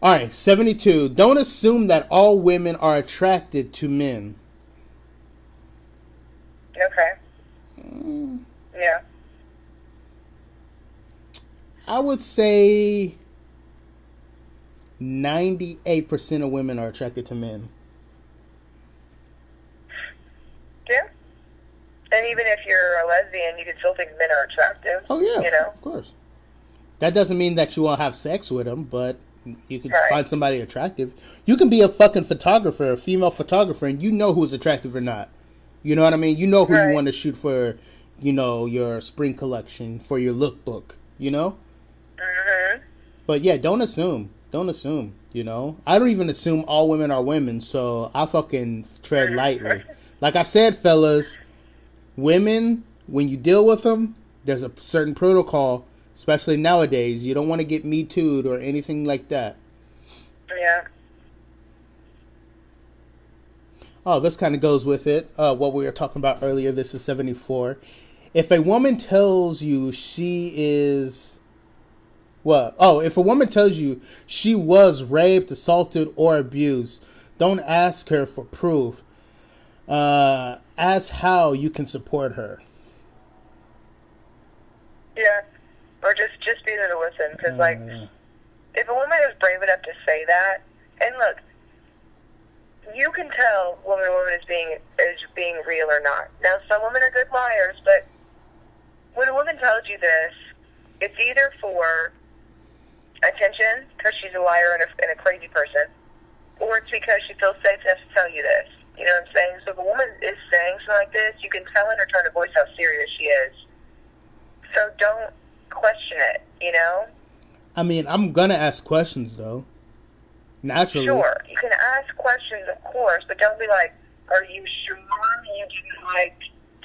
All right, 72. Don't assume that all women are attracted to men. Okay. Yeah. I would say 98% of women are attracted to men. Yeah. And even if you're a lesbian, you can still think men are attractive. Oh, yeah, You know? of course. That doesn't mean that you won't have sex with them, but you can Right. find somebody attractive. You can be a fucking photographer, a female photographer, and you know who's attractive or not. You know what I mean? You know who you Right. want to shoot for, your spring collection, for your lookbook, Mm-hmm. But yeah, don't assume. Don't assume, I don't even assume all women are women, so I fucking tread lightly. Like I said, fellas, women, when you deal with them, there's a certain protocol, especially nowadays. You don't want to get Me Too'd or anything like that. Yeah. Oh, this kind of goes with it. What we were talking about earlier, this is 74. If a woman tells you she is... What? Oh, if a woman tells you she was raped, assaulted, or abused, don't ask her for proof. Ask how you can support her. Yeah. Or just be there to listen. Because, if a woman is brave enough to say that, and look, you can tell when a woman is being real or not. Now, some women are good liars, but when a woman tells you this, it's either for attention, because she's a liar and a crazy person, or it's because she feels safe enough to tell you this. You know what I'm saying? So if a woman is saying something like this, you can tell in her tone of voice how serious she is. So don't question it, I mean, I'm gonna ask questions, though. Naturally. Sure, you can ask questions, of course, but don't be like, are you sure you didn't,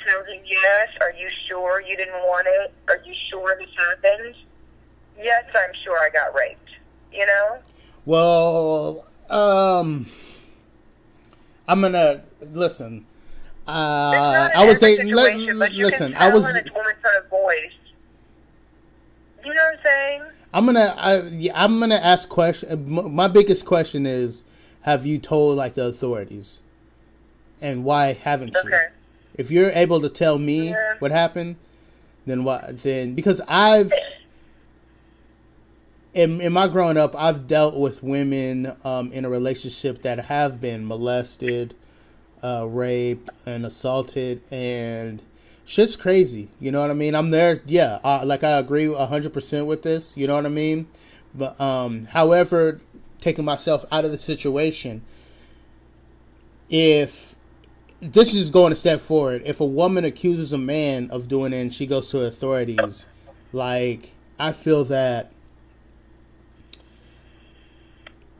tell him yes? Are you sure you didn't want it? Are you sure this happened? Yes, I'm sure I got raped, Well, I'm gonna listen. I was dating. Listen, I was. In a woman's tone of voice. You know what I'm saying? I'm gonna ask question. My biggest question is, have you told the authorities, and why haven't you? Okay. If you're able to tell me what happened, then what? Then because in my growing up, I've dealt with women in a relationship that have been molested, raped, and assaulted, and shit's crazy. You know what I mean? I'm there. Yeah, I agree 100% with this. You know what I mean? But however, taking myself out of the situation, if this is going a step forward, if a woman accuses a man of doing it and she goes to authorities, I feel that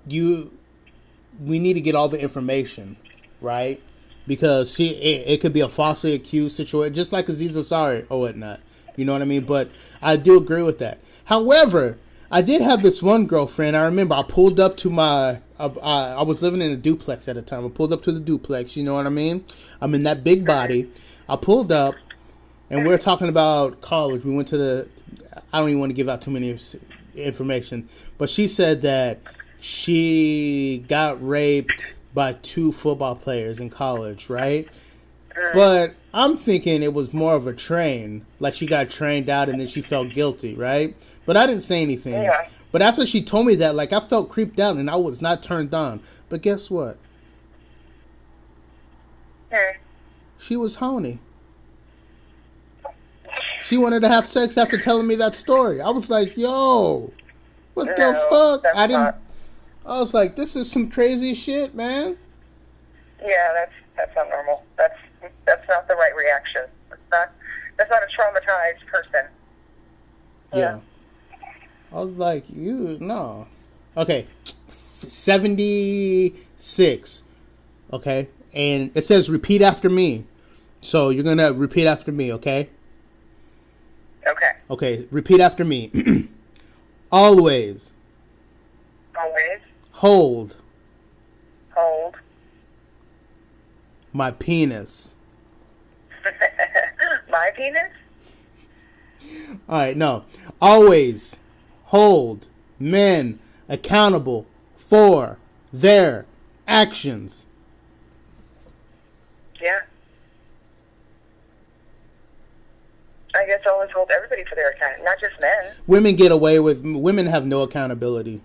we need to get all the information, right? Because it could be a falsely accused situation, just like Aziz Ansari or whatnot. You know what I mean? But I do agree with that. However, I did have this one girlfriend. I remember I pulled up to I was living in a duplex at the time. I pulled up to the duplex. You know what I mean? I'm in that big body. I pulled up, and we were talking about college. We went to I don't even want to give out too many information, but she said that she got raped by 2 football players in college, right? But I'm thinking it was more of a train. Like she got trained out and then she felt guilty, right? But I didn't say anything. Yeah. But after she told me that, I felt creeped out and I was not turned on. But guess what? She was horny. She wanted to have sex after telling me that story. I was like, yo, what the fuck? I was like, this is some crazy shit, man. Yeah, that's not normal. That's not the right reaction. That's not a traumatized person. Yeah. I was like, no. Okay, 76. Okay, and it says repeat after me. So you're gonna repeat after me, okay? Okay. Okay, repeat after me. Always. Always. Hold. Hold. My penis. My penis? Alright, no. Always hold men accountable for their actions. Yeah. I guess always hold everybody for their account, not just men. Women have no accountability.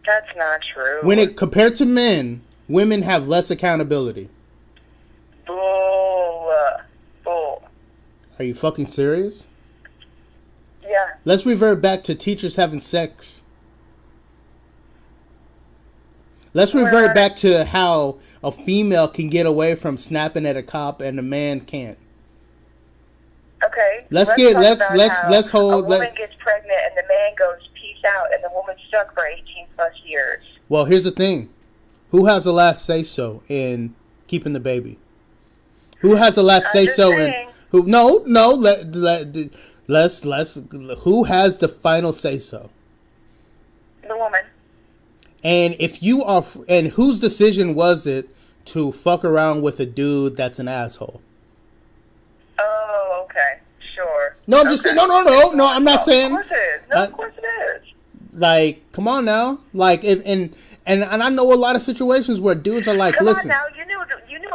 That's not true. Compared to men, women have less accountability. Bull. Are you fucking serious? Yeah. Let's revert back to teachers having sex. Let's revert back to how a female can get away from snapping at a cop and a man can't. Okay. Let's hold. A woman gets pregnant and the man goes peace out, and the woman's stuck for 18 plus years. Well, here's the thing: who has the last say so in keeping the baby? Who has the last say so in who? No. Let's. Who has the final say so? The woman. And if you are, and whose decision was it to fuck around with a dude that's an asshole? Oh, okay, sure. No, I'm just saying. No. I'm not saying. Of course it is. No, of course it is. Like, come on now. Like, if and I know a lot of situations where dudes are like, listen. Come on now. You knew what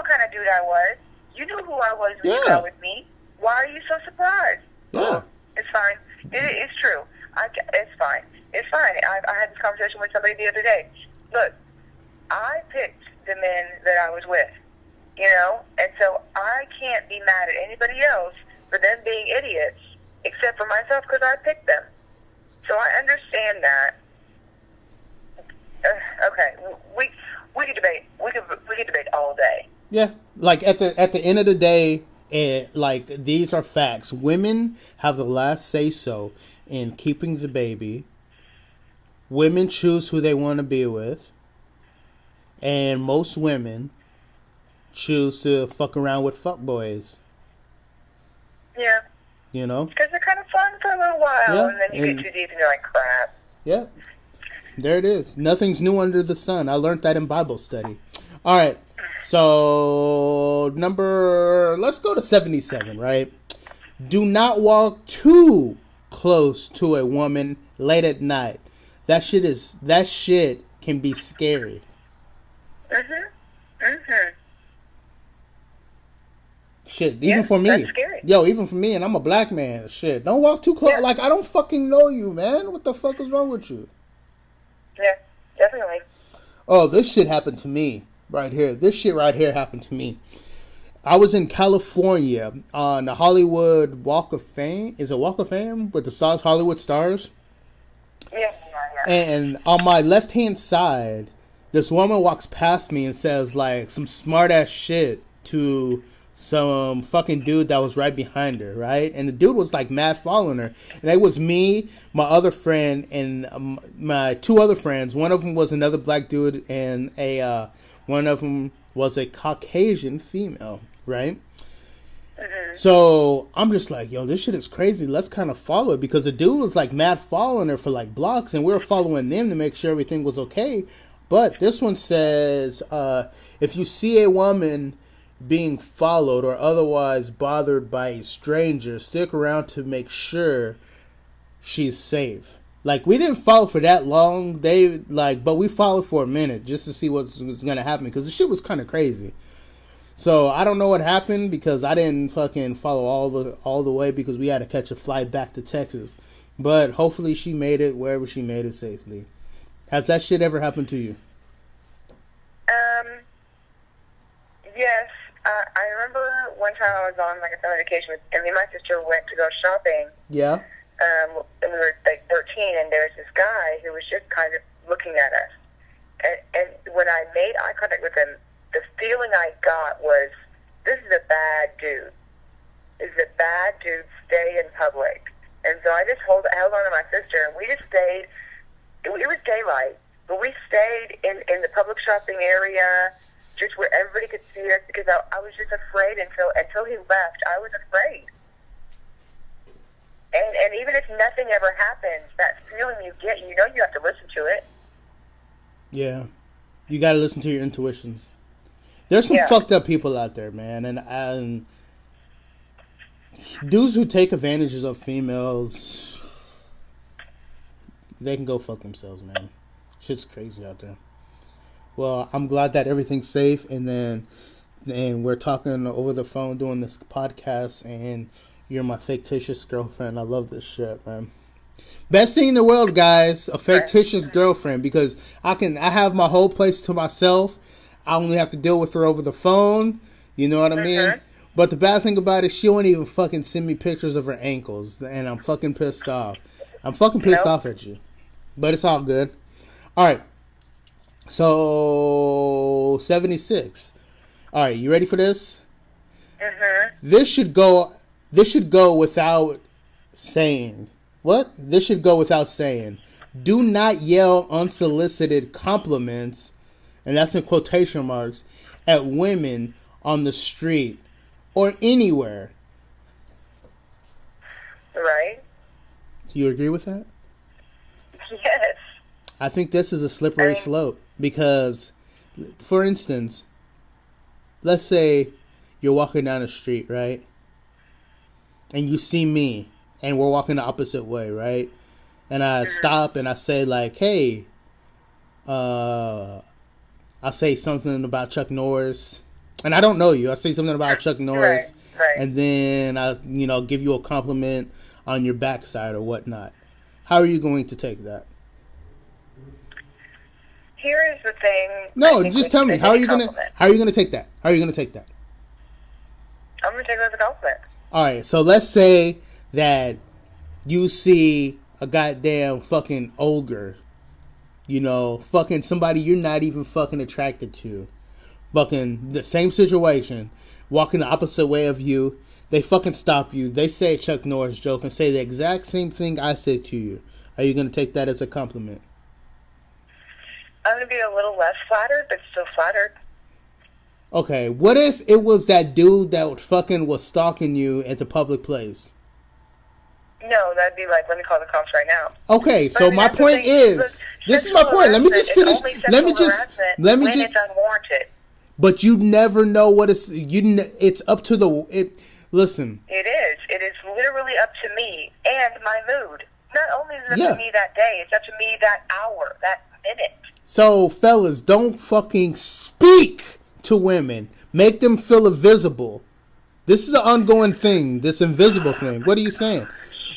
kind of dude I was. You knew who I was when you got with me. Why are you so surprised? Yeah. It's fine. It's true. It's fine. It's fine. I had this conversation with somebody the other day. Look, I picked the men that I was with, and so I can't be mad at anybody else for them being idiots, except for myself because I picked them. So I understand that. Okay, we could debate. We could debate all day. Yeah, like at the end of the day, like these are facts. Women have the last say so in keeping the baby. Women choose who they want to be with, and most women choose to fuck around with fuckboys. Yeah. Because they're kind of fun for a little while, and then you get too deep and you're like, crap. Yeah. There it is. Nothing's new under the sun. I learned that in Bible study. All right. So, let's go to 77, right? Do not walk too close to a woman late at night. That shit can be scary. Shit, even for me. That's scary. Yo, even for me, and I'm a black man. Shit, don't walk too close. Yeah. Like, I don't fucking know you, man. What the fuck is wrong with you? Yeah, definitely. Oh, this shit happened to me right here. This shit right here happened to me. I was in California on the Hollywood Walk of Fame. Is it Walk of Fame with the stars, Hollywood stars? Yeah. And on my left-hand side, this woman walks past me and says, like, some smart-ass shit to some fucking dude that was right behind her, right? And the dude was, like, mad following her. And it was me, my other friend, and my two other friends. One of them was another black dude, and one of them was a Caucasian female, right? So I'm just like, yo, this shit is crazy. Let's kind of follow it, because the dude was like mad following her for like blocks, and we were following them to make sure everything was okay. But this one says, if you see a woman being followed or otherwise bothered by a stranger, stick around to make sure she's safe. Like, we didn't follow for that long, but we followed for a minute just to see what was gonna happen, because the shit was kind of crazy. So I don't know what happened, because I didn't fucking follow all the way, because we had to catch a flight back to Texas. But hopefully she made it wherever she made it safely. Has that shit ever happened to you? Yes. I remember one time I was on like a summer vacation and me and my sister went to go shopping. Yeah. And we were like 13, and there was this guy who was just kind of looking at us. And when I made eye contact with him, the feeling I got was, this is a bad dude. This is a bad dude. Stay in public. And so I just held on to my sister, and we just stayed. It was daylight, but we stayed in the public shopping area, just where everybody could see us, because I was just afraid until he left. I was afraid. And even if nothing ever happens, that feeling you get, you have to listen to it. Yeah. You got to listen to your intuitions. There's some fucked up people out there, man. And dudes who take advantages of females, they can go fuck themselves, man. Shit's crazy out there. Well, I'm glad that everything's safe, and we're talking over the phone doing this podcast, and you're my fictitious girlfriend. I love this shit, man. Best thing in the world, guys, a fictitious girlfriend, because I have my whole place to myself. I only have to deal with her over the phone. You know what I mean? But the bad thing about it, she won't even fucking send me pictures of her ankles, and I'm fucking pissed off. I'm fucking pissed off at you. But it's all good. All right. So 76. All right, you ready for this? This should go without saying. What? This should go without saying. Do not yell unsolicited compliments, and that's in quotation marks, at women on the street or anywhere. Right. Do you agree with that? Yes. I think this is a slippery slope because, for instance, let's say you're walking down the street, right? And you see me, and we're walking the opposite way, right? And I stop and I say like, hey, I say something about Chuck Norris, and I don't know you. I say something about Chuck Norris, right. And then I, give you a compliment on your backside or whatnot. How are you going to take that? Here is the thing. No, just tell me. How are you gonna take that? How are you gonna take that? I'm gonna take it as a compliment. All right. So let's say that you see a goddamn fucking ogre, fucking somebody you're not even fucking attracted to, fucking the same situation, walking the opposite way of you. They fucking stop you. They say a Chuck Norris joke and say the exact same thing I said to you. Are you gonna take that as a compliment? I'm going to be a little less flattered, but still flattered. Okay, what if it was that dude that fucking was stalking you at the public place? No, that'd be like, let me call the cops right now. Okay, so my point is, this is my point. Let me just finish. Let me just. It's unwarranted. But you never know what it's. It's up to the. Listen. It is. It is literally up to me and my mood. Not only is it up to me that day, it's up to me that hour, that minute. So, fellas, don't fucking speak to women. Make them feel invisible. This is an ongoing thing, this invisible thing. What are you saying?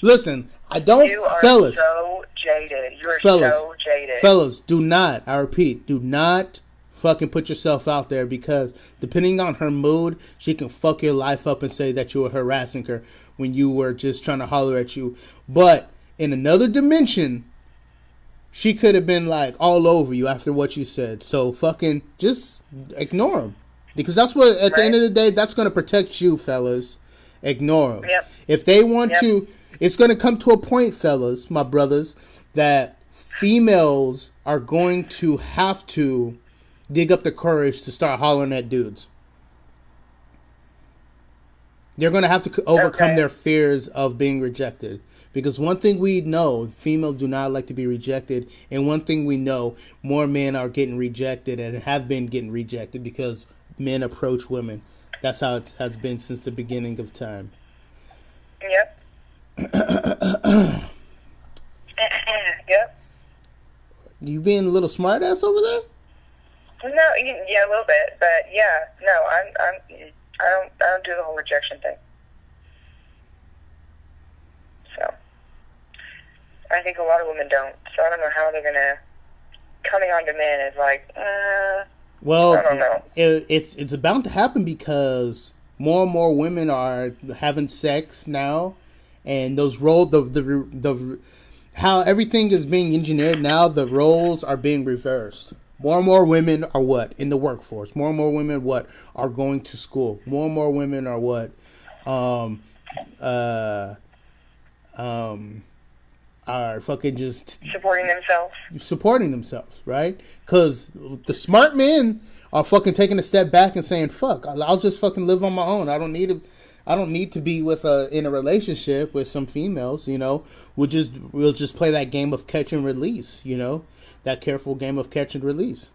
Listen, You are so jaded. You are so jaded. Fellas, do not, I repeat, do not fucking put yourself out there, because depending on her mood, she can fuck your life up and say that you were harassing her when you were just trying to holler at you. But in another dimension, she could have been like all over you after what you said. So fucking just ignore them. Because that's what, at the end of the day, that's going to protect you, fellas. Ignore them. Yep. If they want to, it's going to come to a point, fellas, my brothers, that females are going to have to dig up the courage to start hollering at dudes. They're going to have to overcome their fears of being rejected. Because one thing we know, females do not like to be rejected. And one thing we know, more men are getting rejected and have been getting rejected because men approach women. That's how it has been since the beginning of time. Yep. Yep. You being a little smart ass over there? No, yeah, a little bit. But yeah, no, I don't do the whole rejection thing. So, I think a lot of women don't. So I don't know how they're gonna coming on to men is like, well, I don't know. It's bound to happen because more and more women are having sex now, and those roles, the how everything is being engineered now, the roles are being reversed. More and more women are what? In the workforce. More and more women what? Are going to school. More and more women are what? Are fucking just supporting themselves, right? Because the smart men are fucking taking a step back and saying, "Fuck, I'll just fucking live on my own. I don't need to be with in a relationship with some females. We'll just play that game of catch and release. That careful game of catch and release."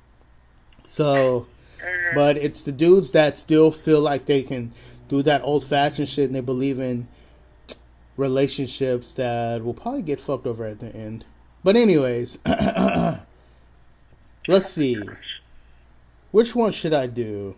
So, but it's the dudes that still feel like they can do that old fashioned shit, and they believe in relationships that will probably get fucked over at the end. But anyways, Let's see. Which one should I do?